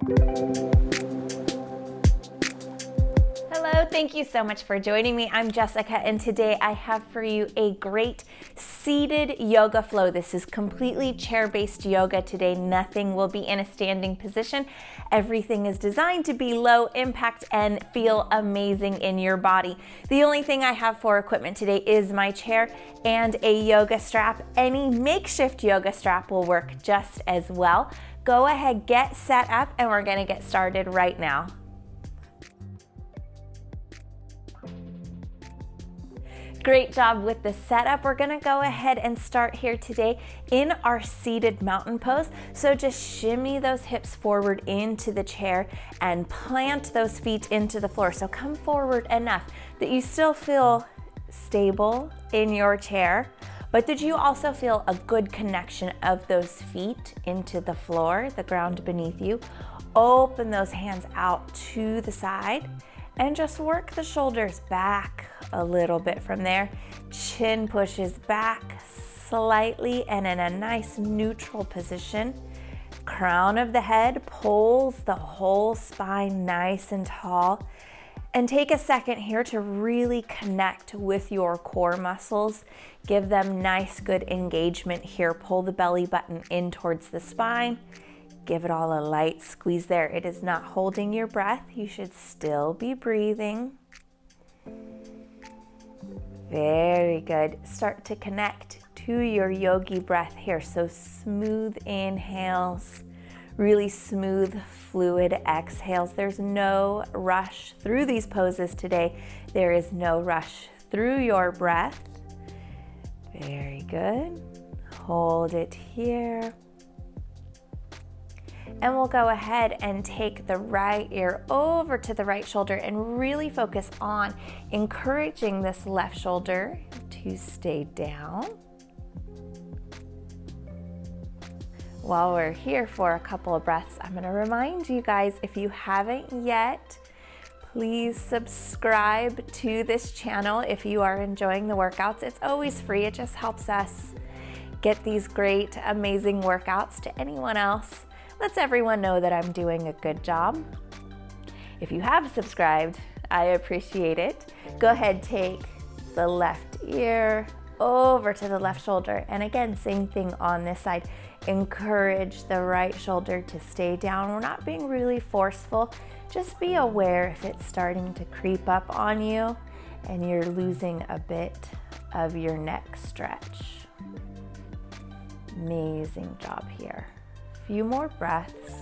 Hello, thank you so much for joining me. I'm Jessica, and today I have for you a great seated yoga flow. This is completely chair-based yoga today. Nothing will be in a standing position. Everything is designed to be low impact and feel amazing in your body. The only thing I have for equipment today is my chair and a yoga strap. Any makeshift yoga strap will work just as well. Go ahead, get set up, and we're gonna get started right now. Great job with the setup. We're gonna go ahead and start here today in our seated mountain pose. So just shimmy those hips forward into the chair and plant those feet into the floor. So come forward enough that you still feel stable in your chair, but did you also feel a good connection of those feet into the floor, the ground beneath you? Open those hands out to the side and just work the shoulders back a little bit from there. Chin pushes back slightly and in a nice neutral position. Crown of the head pulls the whole spine nice and tall. And take a second here to really connect with your core muscles. Give them nice, good engagement here. Pull the belly button in towards the spine. Give it all a light squeeze there. It is not holding your breath. You should still be breathing. Very good. Start to connect to your yogi breath here. So smooth inhales, really smooth, fluid exhales. There's no rush through these poses today. There is no rush through your breath. Very good. Hold it here. And we'll go ahead and take the right ear over to the right shoulder and really focus on encouraging this left shoulder to stay down. While we're here for a couple of breaths, I'm going to remind you guys, if you haven't yet, please subscribe to this channel if you are enjoying the workouts. It's always free. It just helps us get these great, amazing workouts to anyone else. Lets everyone know that I'm doing a good job. If you have subscribed, I appreciate it. Go ahead, take the left ear over to the left shoulder. And again, same thing on this side. Encourage the right shoulder to stay down. We're not being really forceful. Just be aware if it's starting to creep up on you and you're losing a bit of your neck stretch. Amazing job here. Few more breaths.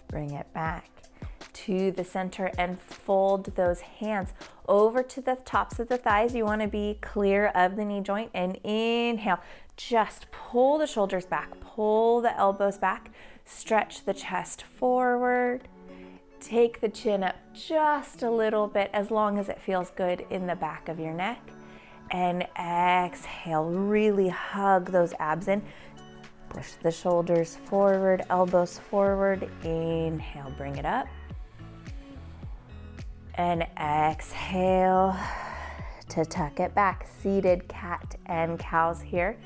Bring it back to the center and fold those hands over to the tops of the thighs. You want to be clear of the knee joint and inhale. Just pull the shoulders back, pull the elbows back, stretch the chest forward. Take the chin up just a little bit as long as it feels good in the back of your neck. And exhale, really hug those abs in. Push the shoulders forward, elbows forward. Inhale, bring it up. And exhale to tuck it back. Seated cat and cows here.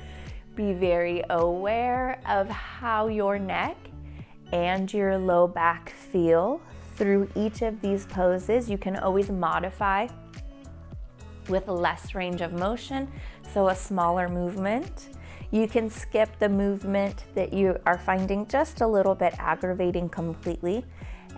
Be very aware of how your neck and your low back feel through each of these poses. You can always modify with less range of motion, so a smaller movement. You can skip the movement that you are finding just a little bit aggravating completely,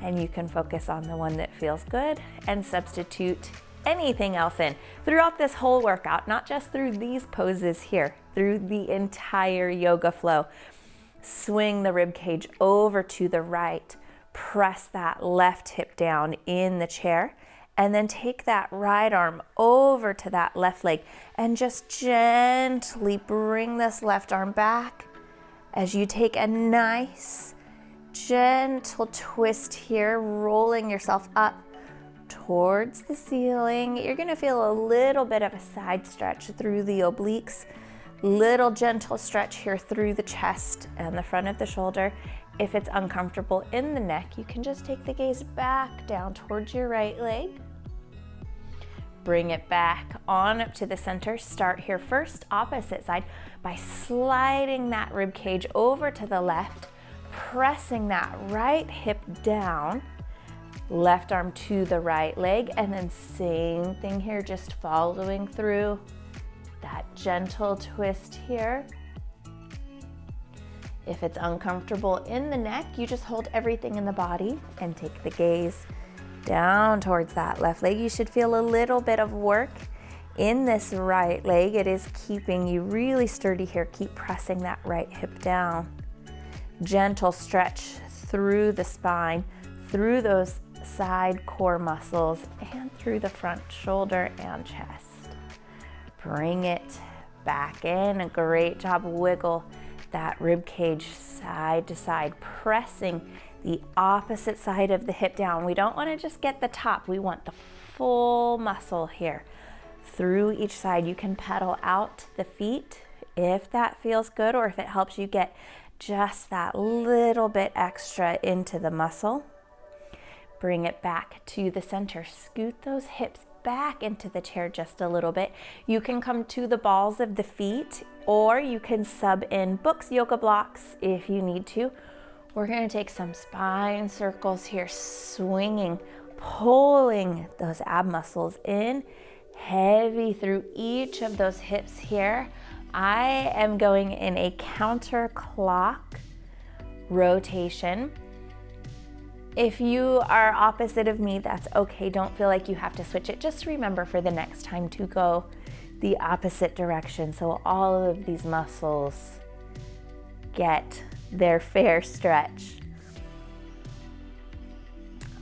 and you can focus on the one that feels good and substitute anything else in throughout this whole workout, not just through these poses here, through the entire yoga flow. Swing the rib cage over to the right, press that left hip down in the chair, and then take that right arm over to that left leg and just gently bring this left arm back as you take a nice, gentle twist here, rolling yourself up towards the ceiling. You're gonna feel a little bit of a side stretch through the obliques, little gentle stretch here through the chest and the front of the shoulder. If it's uncomfortable in the neck, you can just take the gaze back down towards your right leg. Bring it back on up to the center. Start here first, opposite side, by sliding that rib cage over to the left, pressing that right hip down, left arm to the right leg, and then same thing here, just following through that gentle twist here. If it's uncomfortable in the neck, you just hold everything in the body and take the gaze down towards that left leg. You should feel a little bit of work in this right leg. It is keeping you really sturdy here. Keep pressing that right hip down. Gentle stretch through the spine, through those side core muscles, and through the front shoulder and chest. Bring it back in. A great job. Wiggle that rib cage side to side, pressing the opposite side of the hip down. We don't want to just get the top. We want the full muscle here through each side. You can pedal out the feet if that feels good, or if it helps you get just that little bit extra into the muscle. Bring it back to the center. Scoot those hips back into the chair just a little bit. You can come to the balls of the feet, or you can sub in books, yoga blocks if you need to. We're going to take some spine circles here, swinging, pulling those ab muscles in, heavy through each of those hips here. I am going in a counterclock rotation. If you are opposite of me, that's okay. Don't feel like you have to switch it. Just remember for the next time to go the opposite direction, so all of these muscles get their fair stretch.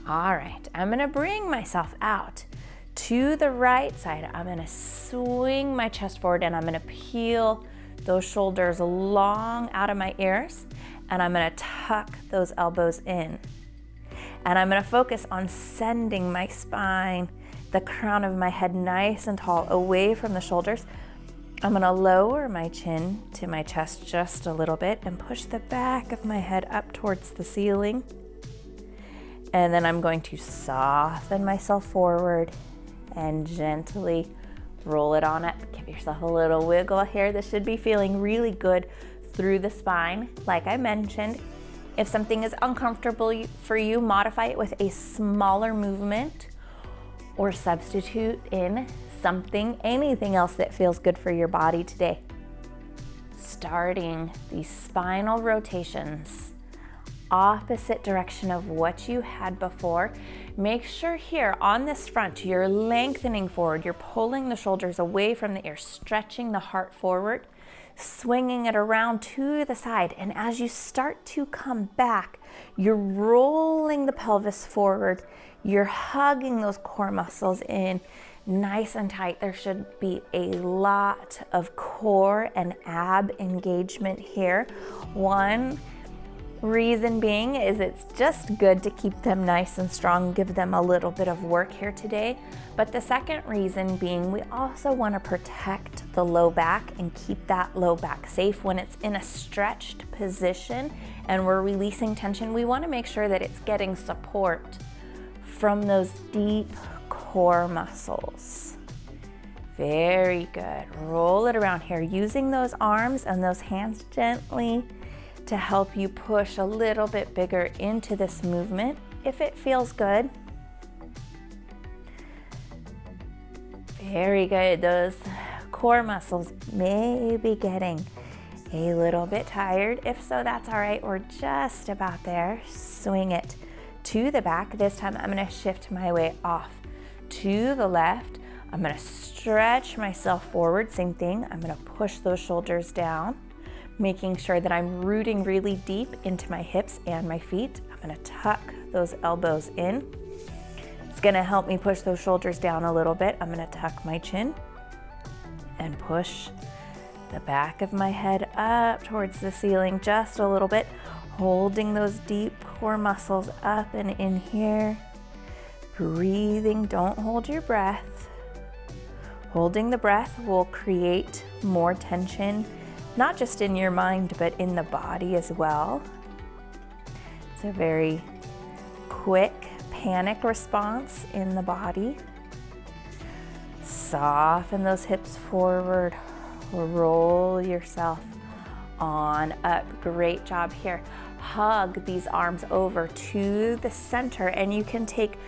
All right, I'm gonna bring myself out to the right side. I'm gonna swing my chest forward, and I'm gonna peel those shoulders long out of my ears, and I'm gonna tuck those elbows in. And I'm gonna focus on sending my spine, the crown of my head nice and tall, away from the shoulders. I'm gonna lower my chin to my chest just a little bit and push the back of my head up towards the ceiling. And then I'm going to soften myself forward and gently roll it on up. Give yourself a little wiggle here. This should be feeling really good through the spine. Like I mentioned, if something is uncomfortable for you, modify it with a smaller movement, or substitute in anything else that feels good for your body today. Starting these spinal rotations, opposite direction of what you had before. Make sure here on this front, you're lengthening forward, you're pulling the shoulders away from the ears, stretching the heart forward, swinging it around to the side. And as you start to come back, you're rolling the pelvis forward, you're hugging those core muscles in nice and tight. There should be a lot of core and ab engagement here. One reason being is it's just good to keep them nice and strong, give them a little bit of work here today. But the second reason being, we also want to protect the low back and keep that low back safe. When it's in a stretched position and we're releasing tension, we want to make sure that it's getting support from those deep core muscles. Very good. Roll it around here, using those arms and those hands gently to help you push a little bit bigger into this movement if it feels good. Very good. Those core muscles may be getting a little bit tired. If so, that's all right. We're just about there. Swing it to the back. This time I'm going to shift my way off to the left. I'm going to stretch myself forward. Same thing. I'm going to push those shoulders down, making sure that I'm rooting really deep into my hips and my feet. I'm going to tuck those elbows in. It's going to help me push those shoulders down a little bit. I'm going to tuck my chin and push the back of my head up towards the ceiling just a little bit, holding those deep core muscles up and in here. Breathing, don't hold your breath. Holding the breath will create more tension, not just in your mind, but in the body as well. It's a very quick panic response in the body. Soften those hips forward. Roll yourself on up. Great job here. Hug these arms over to the center, and you can take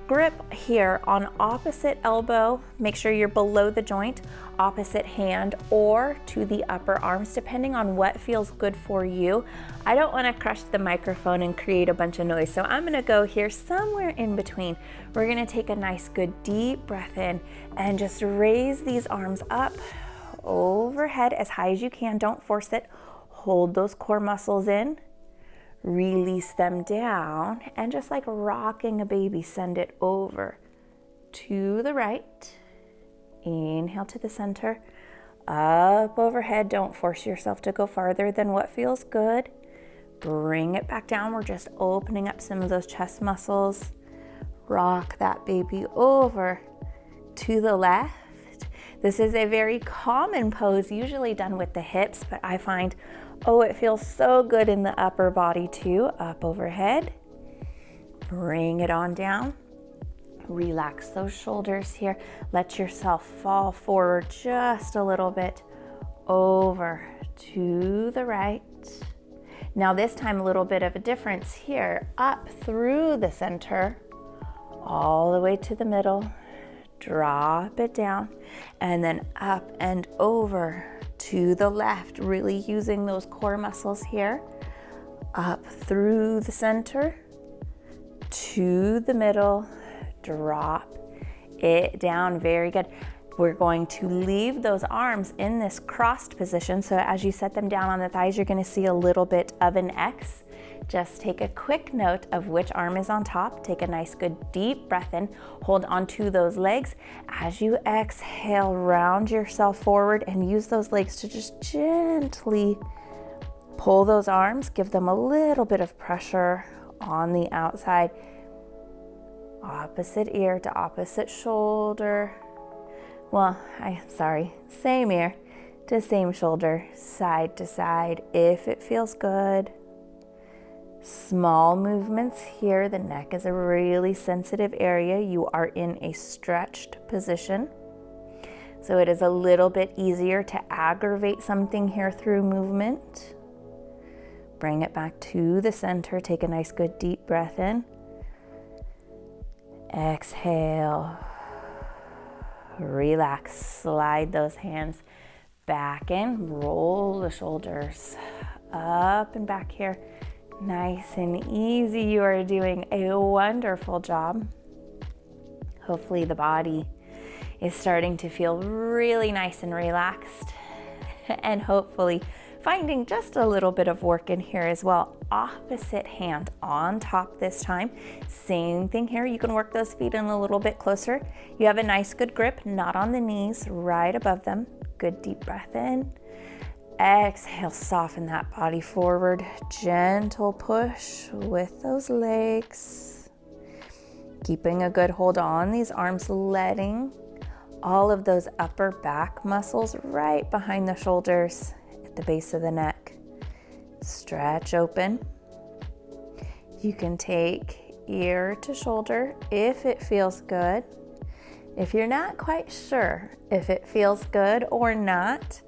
grip here on opposite elbow. Make sure you're below the joint, opposite hand, or to the upper arms, depending on what feels good for you. I don't want to crush the microphone and create a bunch of noise, so I'm going to go here somewhere in between. We're going to take a nice good deep breath in and just raise these arms up overhead as high as you can. Don't force it. Hold those core muscles in. Release them down, and just like rocking a baby, send it over to the right. Inhale to the center, up overhead. Don't force yourself to go farther than what feels good. Bring it back down. We're just opening up some of those chest muscles. Rock that baby over to the left. This is a very common pose, usually done with the hips, but I find, oh, it feels so good in the upper body too. Up overhead. Bring it on down. Relax those shoulders here. Let yourself fall forward just a little bit. Over to the right. Now this time a little bit of a difference here. Up through the center, all the way to the middle. Drop it down, and then up and over to the left, really using those core muscles here. Up through the center, to the middle, drop it down. Very good. We're going to leave those arms in this crossed position, so as you set them down on the thighs, you're going to see a little bit of an X. Just take a quick note of which arm is on top. Take a nice good deep breath in. Hold onto those legs. As you exhale, round yourself forward and use those legs to just gently pull those arms. Give them a little bit of pressure on the outside. Opposite ear to opposite shoulder. Well, same ear to same shoulder, side to side, if it feels good. Small movements here. The neck is a really sensitive area. You are in a stretched position, so it is a little bit easier to aggravate something here through movement. Bring it back to the center. Take a nice good deep breath in. Exhale. Relax. Slide those hands back in. Roll the shoulders up and back here. Nice and easy. You are doing a wonderful job. Hopefully the body is starting to feel really nice and relaxed, and hopefully finding just a little bit of work in here as well. Opposite hand on top this time. Same thing here. You can work those feet in a little bit closer. You have a nice good grip, not on the knees, right above them. Good deep breath in. Exhale, soften that body forward. Gentle push with those legs. Keeping a good hold on these arms, letting all of those upper back muscles right behind the shoulders at the base of the neck stretch open. You can take ear to shoulder if it feels good. If you're not quite sure if it feels good or not,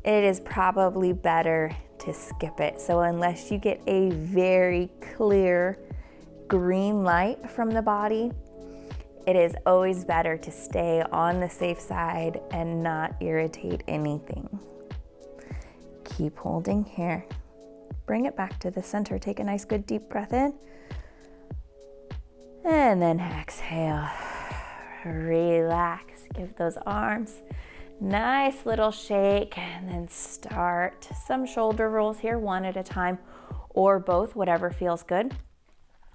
it is probably better to skip it. So unless you get a very clear green light from the body, it is always better to stay on the safe side and not irritate anything. Keep holding here. Bring it back to the center. Take a nice good deep breath in. And then exhale. Relax. Give those arms nice little shake, and then start some shoulder rolls here, one at a time or both, whatever feels good.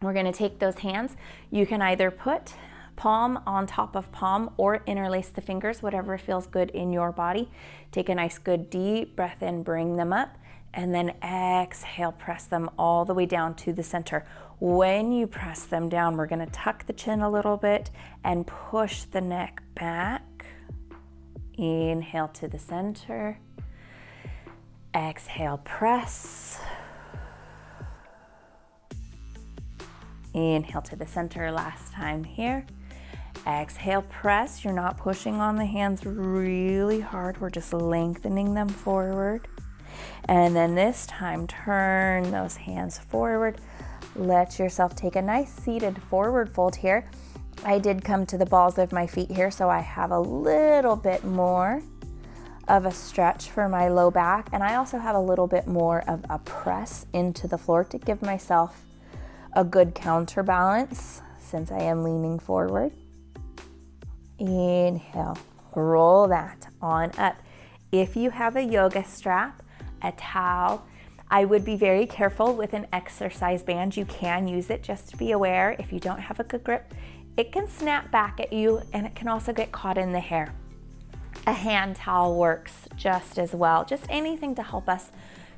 We're going to take those hands. You can either put palm on top of palm or interlace the fingers, whatever feels good in your body. Take a nice good deep breath in, bring them up, and then exhale, press them all the way down to the center. When you press them down, we're going to tuck the chin a little bit and push the neck back. Inhale to the center. Exhale, press. Inhale to the center, last time here. Exhale, press. You're not pushing on the hands really hard. We're just lengthening them forward. And then this time, turn those hands forward. Let yourself take a nice seated forward fold here. I did come to the balls of my feet here, so I have a little bit more of a stretch for my low back, and I also have a little bit more of a press into the floor to give myself a good counterbalance since I am leaning forward. Inhale, roll that on up. If you have a yoga strap, a towel, I would be very careful with an exercise band. You can use it, just to be aware. If you don't have a good grip, it can snap back at you, and it can also get caught in the hair. A hand towel works just as well. Just anything to help us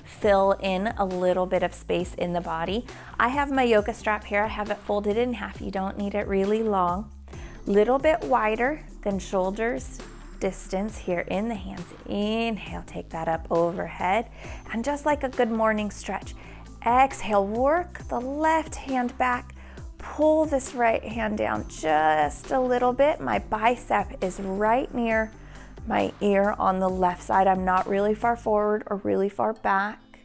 fill in a little bit of space in the body. I have my yoga strap here. I have it folded in half. You don't need it really long. Little bit wider than shoulders distance here in the hands. Inhale, take that up overhead. And just like a good morning stretch, exhale, work the left hand back. Pull this right hand down just a little bit. My bicep is right near my ear on the left side. I'm not really far forward or really far back.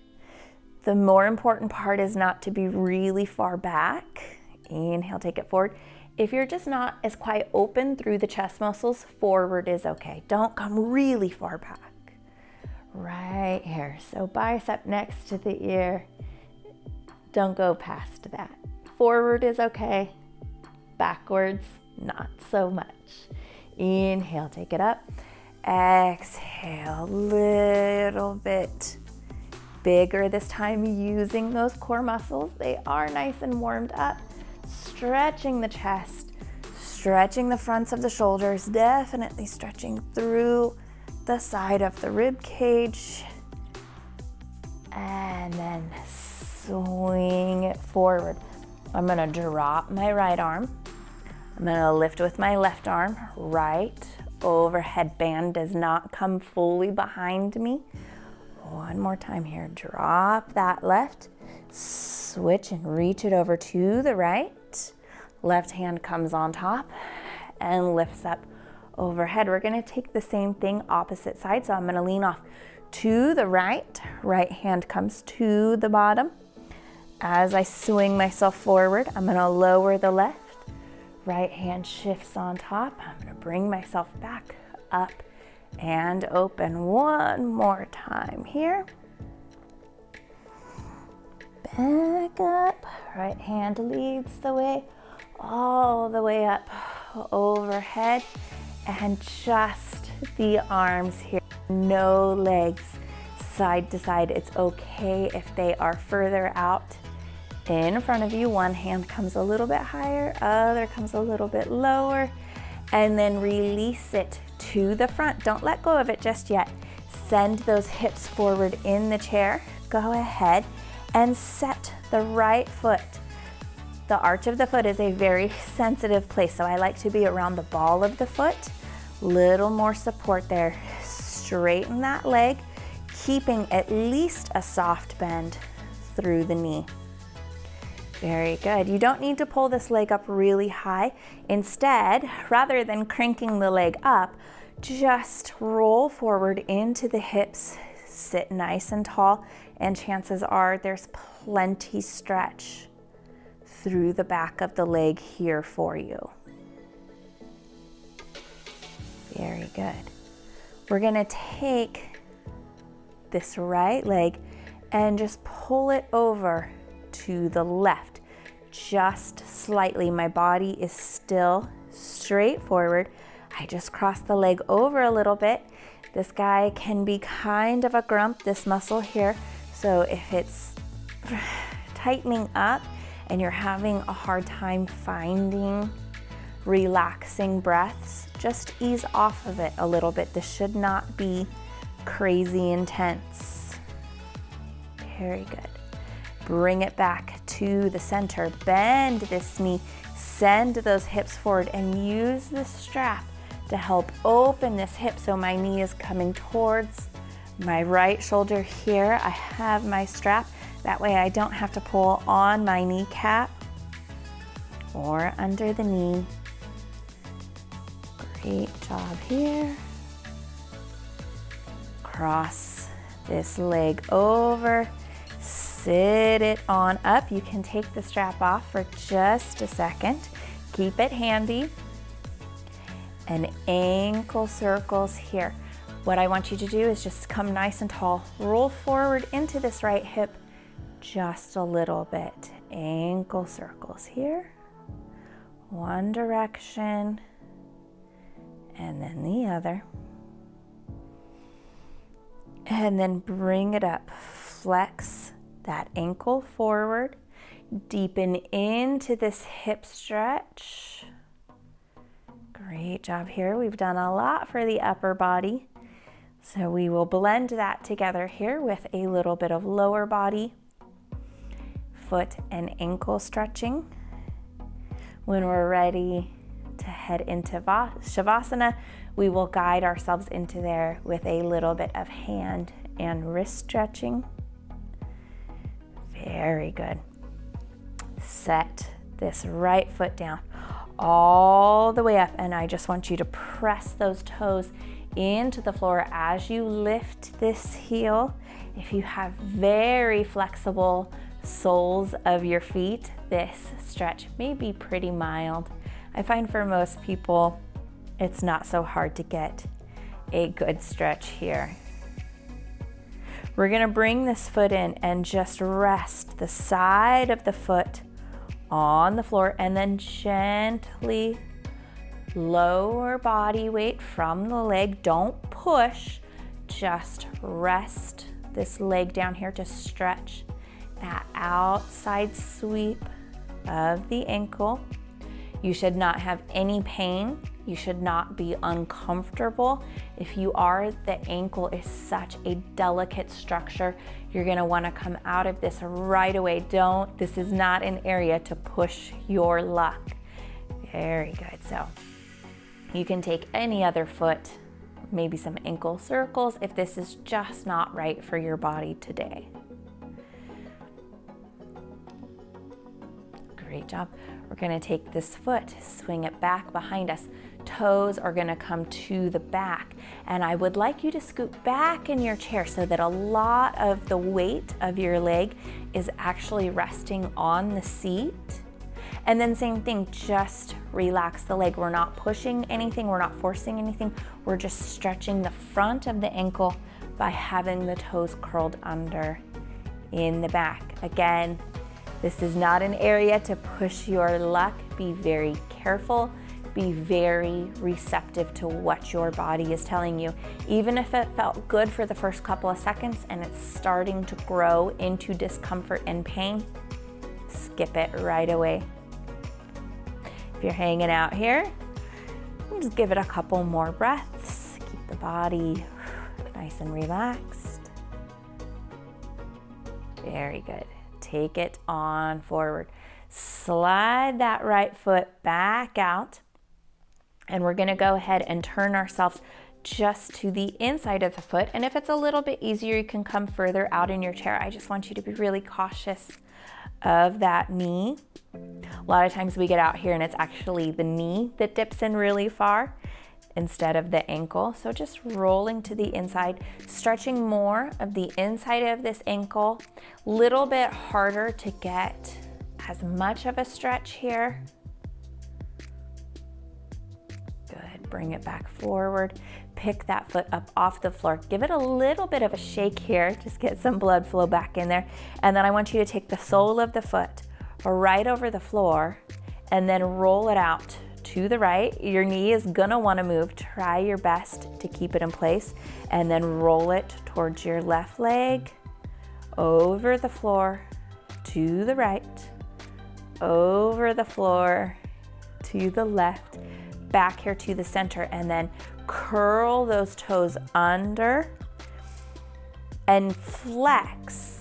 The more important part is not to be really far back. Inhale, take it forward. If you're just not as quite open through the chest muscles, forward is okay. Don't come really far back. Right here. So bicep next to the ear. Don't go past that. Forward is okay. Backwards, not so much. Inhale, take it up. Exhale, little bit bigger this time, using those core muscles. They are nice and warmed up. Stretching the chest, stretching the fronts of the shoulders, definitely stretching through the side of the rib cage. And then swing it forward. I'm gonna drop my right arm. I'm gonna lift with my left arm, right overhead band does not come fully behind me. One more time here, drop that left, switch and reach it over to the right. Left hand comes on top and lifts up overhead. We're gonna take the same thing opposite side. So I'm gonna lean off to the right. Right hand comes to the bottom. As I swing myself forward, I'm gonna lower the left. Right hand shifts on top. I'm gonna bring myself back up and open one more time here. Back up. Right hand leads the way all the way up overhead, and just the arms here. No legs side to side. It's okay if they are further out in front of you. One hand comes a little bit higher, other comes a little bit lower, and then release it to the front. Don't let go of it just yet. Send those hips forward in the chair. Go ahead and set the right foot. The arch of the foot is a very sensitive place, so I like to be around the ball of the foot. Little more support there. Straighten that leg, keeping at least a soft bend through the knee. Very good. You don't need to pull this leg up really high. Instead, rather than cranking the leg up, just roll forward into the hips, sit nice and tall, and chances are there's plenty stretch through the back of the leg here for you. Very good. We're gonna take this right leg and just pull it over to the left, just slightly. My body is still straight forward. I just cross the leg over a little bit. This guy can be kind of a grump, this muscle here. So if it's tightening up and you're having a hard time finding relaxing breaths, just ease off of it a little bit. This should not be crazy intense. Very good. Bring it back to the center. Bend this knee, send those hips forward, and use the strap to help open this hip so my knee is coming towards my right shoulder here. I have my strap. That way I don't have to pull on my kneecap or under the knee. Great job here. Cross this leg over, sit it on up. You can take the strap off for just a second. Keep it handy. And ankle circles here. What I want you to do is just come nice and tall. Roll forward into this right hip just a little bit. Ankle circles here. One direction and then the other. And then bring it up. Flex that ankle forward. Deepen into this hip stretch. Great job here. We've done a lot for the upper body. So we will blend that together here with a little bit of lower body, foot and ankle stretching. When we're ready to head into Savasana, we will guide ourselves into there with a little bit of hand and wrist stretching. Very good. Set this right foot down all the way up, and I just want you to press those toes into the floor as you lift this heel. If you have very flexible soles of your feet, this stretch may be pretty mild. I find for most people, it's not so hard to get a good stretch here. We're gonna bring this foot in and just rest the side of the foot on the floor, and then gently lower body weight from the leg. Don't push, just rest this leg down here to stretch that outside sweep of the ankle. You should not have any pain. You should not be uncomfortable. If you are, the ankle is such a delicate structure. You're gonna wanna come out of this right away. This is not an area to push your luck. Very good. So you can take any other foot, maybe some ankle circles if this is just not right for your body today. Great job. We're gonna take this foot, swing it back behind us. Toes are gonna come to the back. And I would like you to scoot back in your chair so that a lot of the weight of your leg is actually resting on the seat. And then same thing, just relax the leg. We're not pushing anything, we're not forcing anything. We're just stretching the front of the ankle by having the toes curled under in the back. Again, this is not an area to push your luck. Be very careful. Be very receptive to what your body is telling you. Even if it felt good for the first couple of seconds and it's starting to grow into discomfort and pain, skip it right away. If you're hanging out here, just give it a couple more breaths. Keep the body nice and relaxed. Very good. Take it on forward. Slide that right foot back out. And we're gonna go ahead and turn ourselves just to the inside of the foot. And if it's a little bit easier, you can come further out in your chair. I just want you to be really cautious of that knee. A lot of times we get out here and it's actually the knee that dips in really far instead of the ankle. So just rolling to the inside, stretching more of the inside of this ankle. Little bit harder to get as much of a stretch here. Good, bring it back forward. Pick that foot up off the floor. Give it a little bit of a shake here. Just get some blood flow back in there. And then I want you to take the sole of the foot right over the floor and then roll it out to the right. Your knee is gonna wanna move. Try your best to keep it in place and then roll it towards your left leg, over the floor, to the right, over the floor, to the left, back here to the center, and then curl those toes under and flex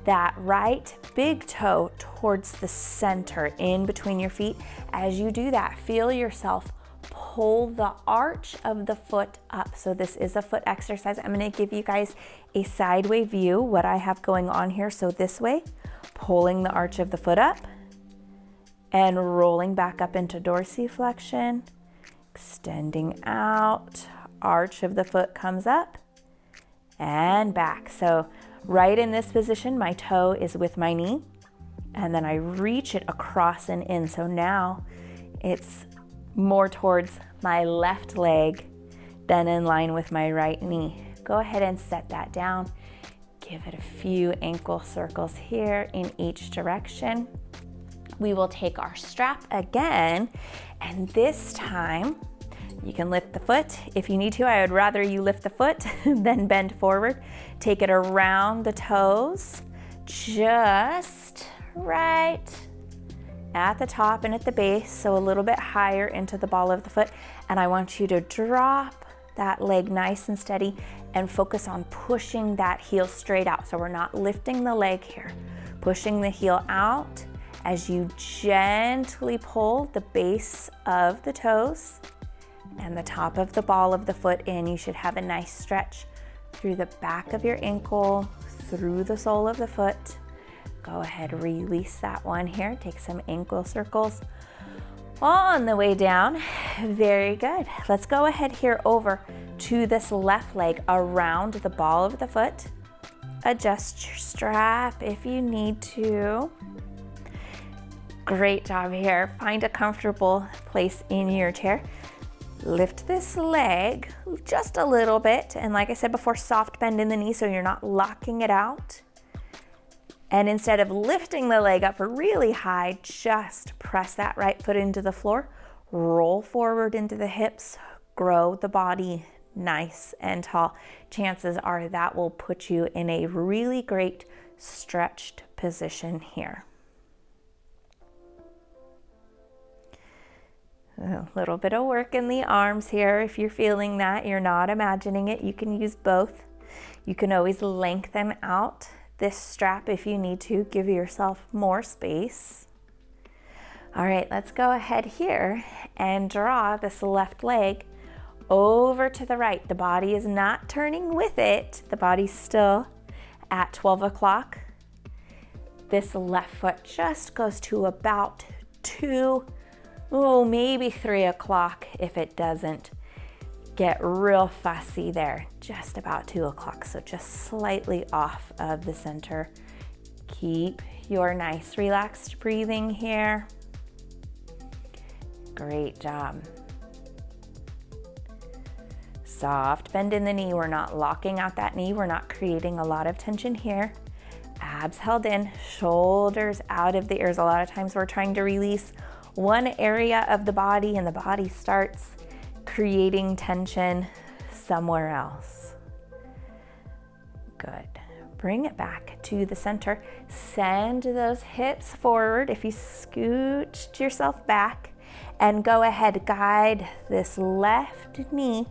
that right big toe towards the center in between your feet. As you do that, feel yourself pull the arch of the foot up. So this is a foot exercise. I'm going to give you guys a sideway view, what I have going on here. So this way, pulling the arch of the foot up and rolling back up into dorsiflexion Extending out, arch of the foot comes up and back. So right in this position, my toe is with my knee, and then I reach it across and in. So now it's more towards my left leg than in line with my right knee. Go ahead and set that down. Give it a few ankle circles here in each direction. We will take our strap again, and this time you can lift the foot if you need to. I would rather you lift the foot than bend forward. Take it around the toes, just right at the top and at the base, so a little bit higher into the ball of the foot. And I want you to drop that leg nice and steady and focus on pushing that heel straight out. So we're not lifting the leg here, pushing the heel out as you gently pull the base of the toes and the top of the ball of the foot in. You should have a nice stretch through the back of your ankle, through the sole of the foot. Go ahead, release that one here. Take some ankle circles on the way down. Very good. Let's go ahead here over to this left leg around the ball of the foot. Adjust your strap if you need to. Great job here. Find a comfortable place in your chair. Lift this leg just a little bit. And like I said before, soft bend in the knee so you're not locking it out. And instead of lifting the leg up really high, just press that right foot into the floor, roll forward into the hips, grow the body nice and tall. Chances are that will put you in a really great stretched position here. A little bit of work in the arms here. If you're feeling that, you're not imagining it, you can use both. You can always lengthen out this strap if you need to, give yourself more space. All right, let's go ahead here and draw this left leg over to the right. The body is not turning with it. The body's still at 12 o'clock. This left foot just goes to about 2, maybe 3 o'clock if it doesn't get real fussy there. Just about 2 o'clock, so just slightly off of the center. Keep your nice relaxed breathing here. Great job. Soft bend in the knee. We're not locking out that knee. We're not creating a lot of tension here. Abs held in, shoulders out of the ears. A lot of times we're trying to release one area of the body and the body starts creating tension somewhere else. Good. Bring it back to the center. Send those hips forward. If you scooched yourself back, and go ahead, guide this left knee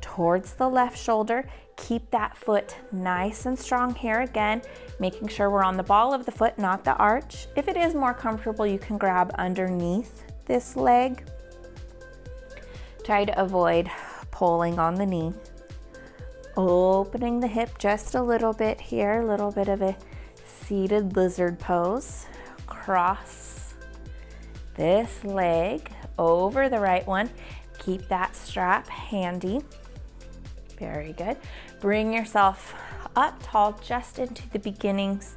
towards the left shoulder. Keep that foot nice and strong here again, making sure we're on the ball of the foot, not the arch. If it is more comfortable, you can grab underneath this leg. Try to avoid pulling on the knee. Opening the hip just a little bit here, a little bit of a seated lizard pose. Cross this leg over the right one. Keep that strap handy. Very good. Bring yourself up tall just into the beginnings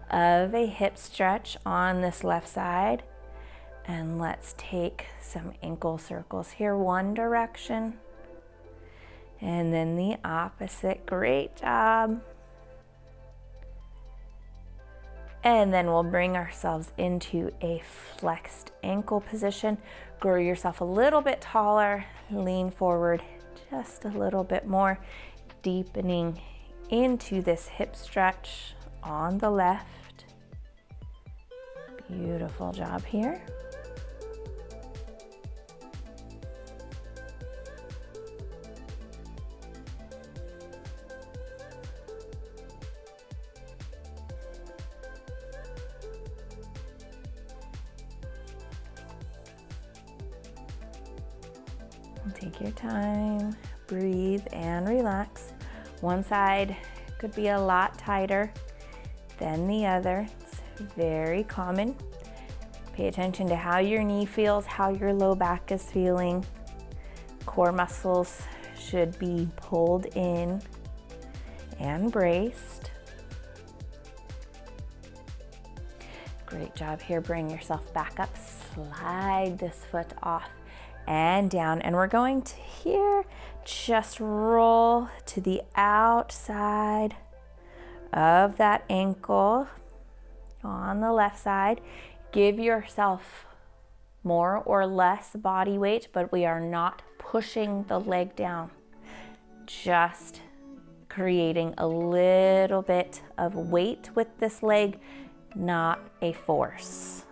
of a hip stretch on this left side. And let's take some ankle circles here. One direction and then the opposite. Great job. And then we'll bring ourselves into a flexed ankle position. Grow yourself a little bit taller, lean forward just a little bit more, deepening into this hip stretch on the left. Beautiful job here. Take your time, breathe and relax. One side could be a lot tighter than the other. It's very common. Pay attention to how your knee feels, how your low back is feeling. core muscles should be pulled in and braced. Great job here. Bring yourself back up. Slide this foot off and down. And we're going to here just roll to the outside of that ankle on the left side. Give yourself more or less body weight, but we are not pushing the leg down. Just creating a little bit of weight with this leg, not a force.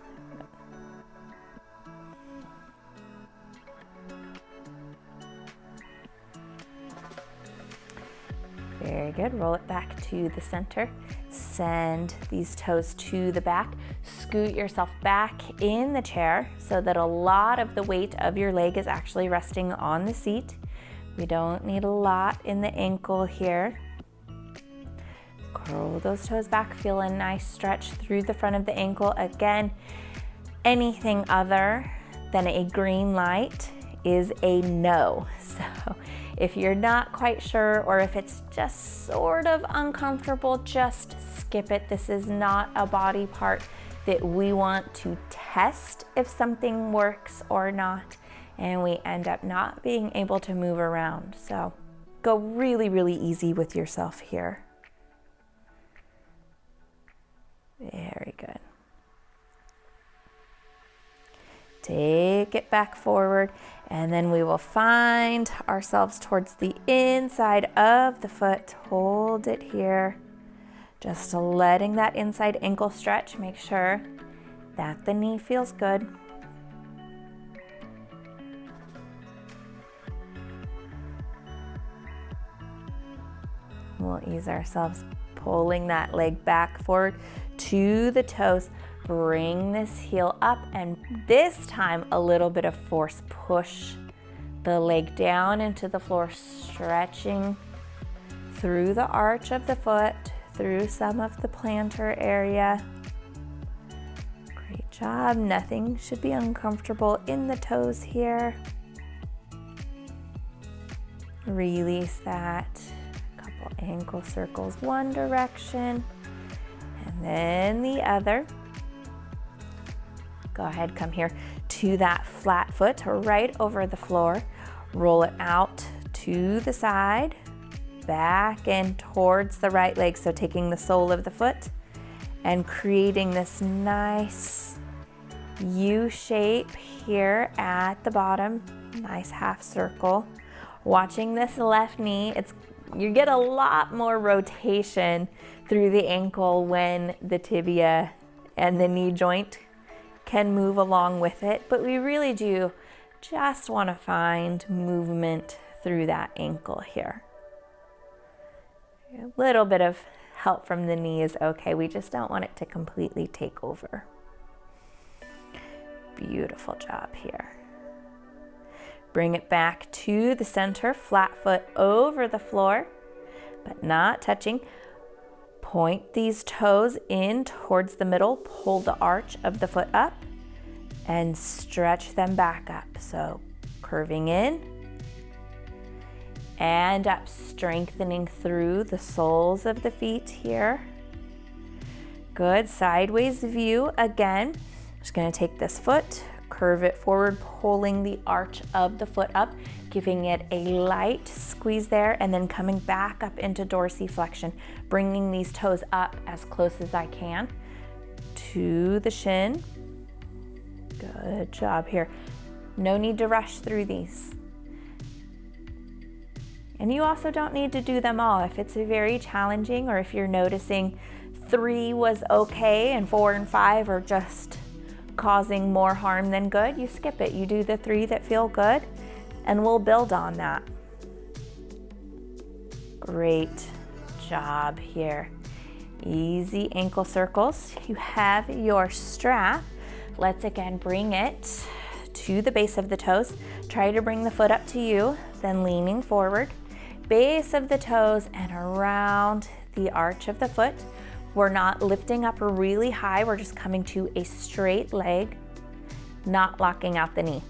Very good. Roll it back to the center. Send these toes to the back. Scoot yourself back in the chair so that a lot of the weight of your leg is actually resting on the seat. We don't need a lot in the ankle here. Curl those toes back. Feel a nice stretch through the front of the ankle. Again, anything other than a green light is a no. So if you're not quite sure, or if it's just sort of uncomfortable, just skip it. This is not a body part that we want to test if something works or not, and we end up not being able to move around. So go really, really easy with yourself here. Very good. Take it back forward, and then we will find ourselves towards the inside of the foot. Hold it here. Just letting that inside ankle stretch. Make sure that the knee feels good. We'll ease ourselves, pulling that leg back forward to the toes. Bring this heel up, and this time a little bit of force. Push the leg down into the floor, stretching through the arch of the foot, through some of the plantar area. Great job. Nothing should be uncomfortable in the toes here. Release that. A couple ankle circles one direction and then the other. Go ahead, come here to that flat foot right over the floor. Roll it out to the side, back in towards the right leg. So taking the sole of the foot and creating this nice U shape here at the bottom. Nice half circle. Watching this left knee, you get a lot more rotation through the ankle when the tibia and the knee joint can move along with it, but we really do just want to find movement through that ankle here. A little bit of help from the knee is okay. We just don't want it to completely take over. Beautiful job here. Bring it back to the center, flat foot over the floor, but not touching. Point these toes in towards the middle, pull the arch of the foot up and stretch them back up. So curving in and up, strengthening through the soles of the feet here. Good, sideways view again. Just gonna take this foot, curve it forward, pulling the arch of the foot up, giving it a light squeeze there, and then coming back up into dorsiflexion, bringing these toes up as close as I can to the shin. Good job here. No need to rush through these. And you also don't need to do them all. If it's very challenging, or if you're noticing 3 was okay and 4 and 5 are just causing more harm than good, you skip it. You do the 3 that feel good, and we'll build on that. Great job here. Easy ankle circles. You have your strap. Let's again bring it to the base of the toes. Try to bring the foot up to you, then leaning forward. Base of the toes and around the arch of the foot. We're not lifting up really high. We're just coming to a straight leg, not locking out the knee.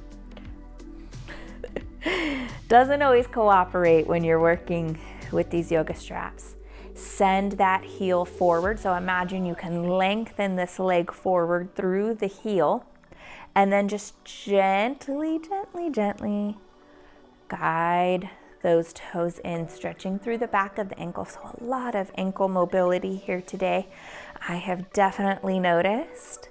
Doesn't always cooperate when you're working with these yoga straps. Send that heel forward. So imagine you can lengthen this leg forward through the heel, and then just gently, gently, gently guide those toes in, stretching through the back of the ankle. So a lot of ankle mobility here today. I have definitely noticed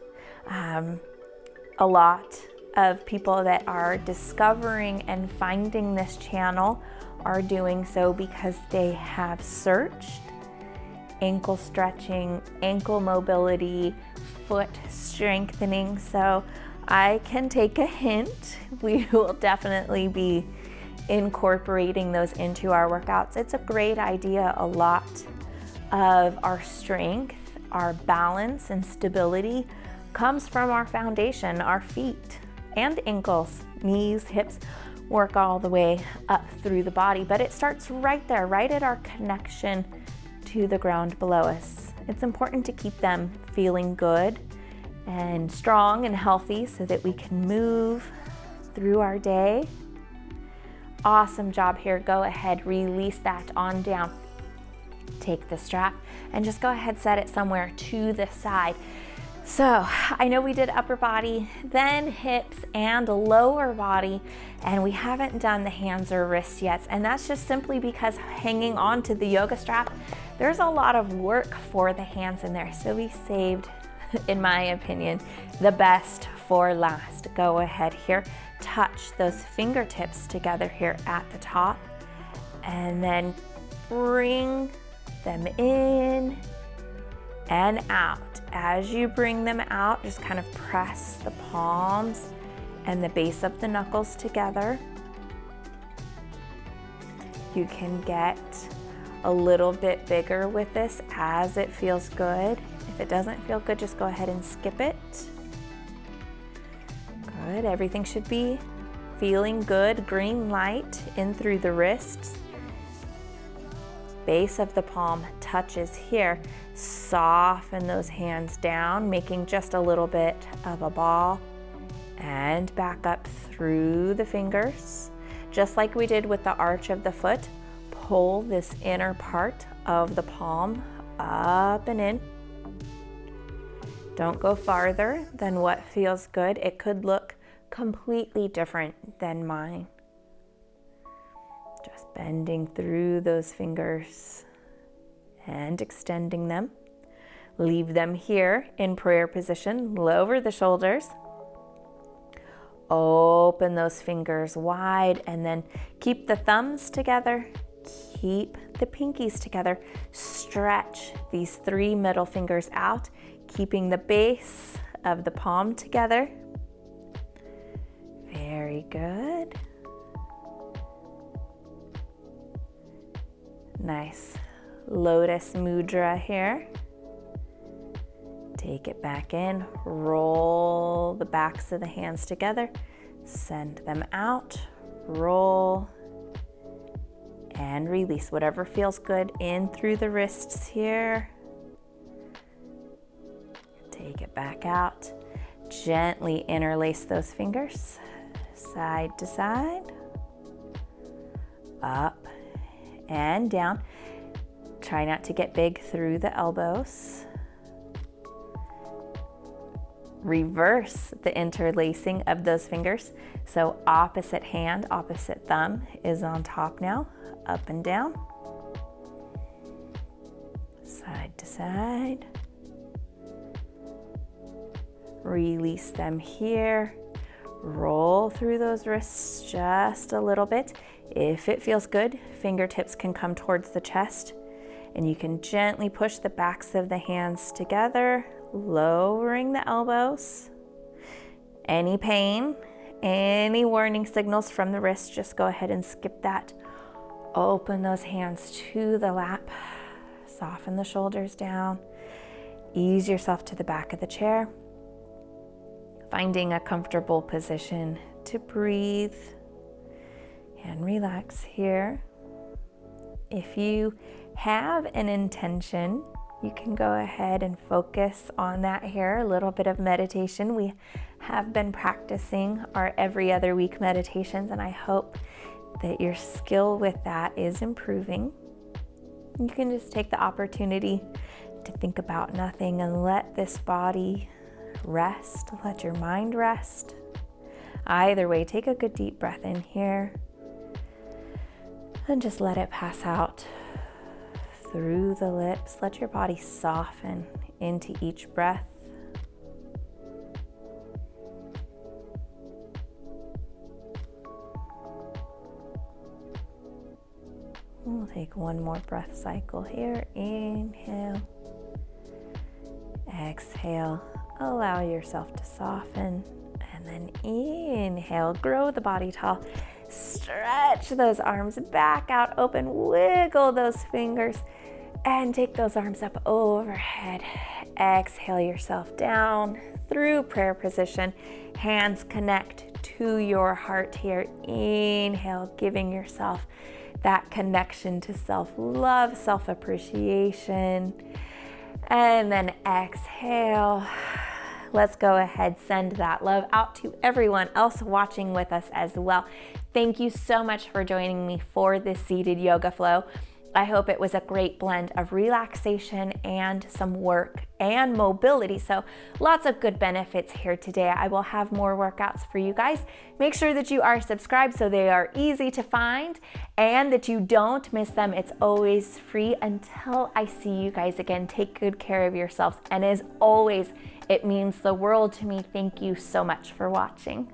a lot of people that are discovering and finding this channel are doing so because they have searched ankle stretching, ankle mobility, foot strengthening. So I can take a hint. We will definitely be incorporating those into our workouts. It's a great idea. A lot of our strength, our balance and stability comes from our foundation, our feet and ankles, knees, hips, work all the way up through the body, but it starts right there, right at our connection to the ground below us. It's important to keep them feeling good and strong and healthy so that we can move through our day. Awesome job here. Go ahead, release that on down. Take the strap and just go ahead, set it somewhere to the side. So I know we did upper body, then hips and lower body, and we haven't done the hands or wrists yet. And that's just simply because hanging on to the yoga strap, there's a lot of work for the hands in there. So we saved, in my opinion, the best for last. Go ahead here, touch those fingertips together here at the top, and then bring them in and out. As you bring them out, just kind of press the palms and the base of the knuckles together. You can get a little bit bigger with this as it feels good. If it doesn't feel good, just go ahead and skip it. Good, everything should be feeling good. Green light in through the wrists. Base of the palm touches here. Soften those hands down, making just a little bit of a ball, and back up through the fingers. Just like we did with the arch of the foot, pull this inner part of the palm up and in. Don't go farther than what feels good. It could look completely different than mine. Just bending through those fingers and extending them. Leave them here in prayer position. Lower the shoulders. Open those fingers wide, and then keep the thumbs together. Keep the pinkies together. Stretch these 3 middle fingers out, keeping the base of the palm together. Very good. Nice lotus mudra here. Take it back in, roll the backs of the hands together, send them out, roll, and release. Whatever feels good in through the wrists here. Take it back out. Gently interlace those fingers, side to side, up and down. Try not to get big through the elbows. Reverse the interlacing of those fingers. So opposite hand, opposite thumb is on top now, up and down, side to side. Release them here. Roll through those wrists just a little bit. If it feels good, fingertips can come towards the chest, and you can gently push the backs of the hands together, lowering the elbows. Any pain, any warning signals from the wrist, just go ahead and skip that. Open those hands to the lap. Soften the shoulders down. Ease yourself to the back of the chair. Finding a comfortable position to breathe and relax here. If you have an intention, you can go ahead and focus on that here, a little bit of meditation. We have been practicing our every other week meditations, and I hope that your skill with that is improving, you can just take the opportunity to think about nothing and let this body rest, let your mind rest. Either way, take a good deep breath in here and just let it pass out through the lips. Let your body soften into each breath. We'll take one more breath cycle here. Inhale. Exhale. Allow yourself to soften. And then inhale. Grow the body tall. Stretch those arms back out, open. Wiggle those fingers. And take those arms up overhead. Exhale yourself down through prayer position. Hands connect to your heart here. Inhale, giving yourself that connection to self-love, self-appreciation. And then exhale. Let's go ahead, send that love out to everyone else watching with us as well. Thank you so much for joining me for this seated yoga flow. I hope it was a great blend of relaxation and some work and mobility. So lots of good benefits here today. I will have more workouts for you guys. Make sure that you are subscribed so they are easy to find and that you don't miss them. It's always free. Until I see you guys again, take good care of yourselves. And as always, it means the world to me. Thank you so much for watching.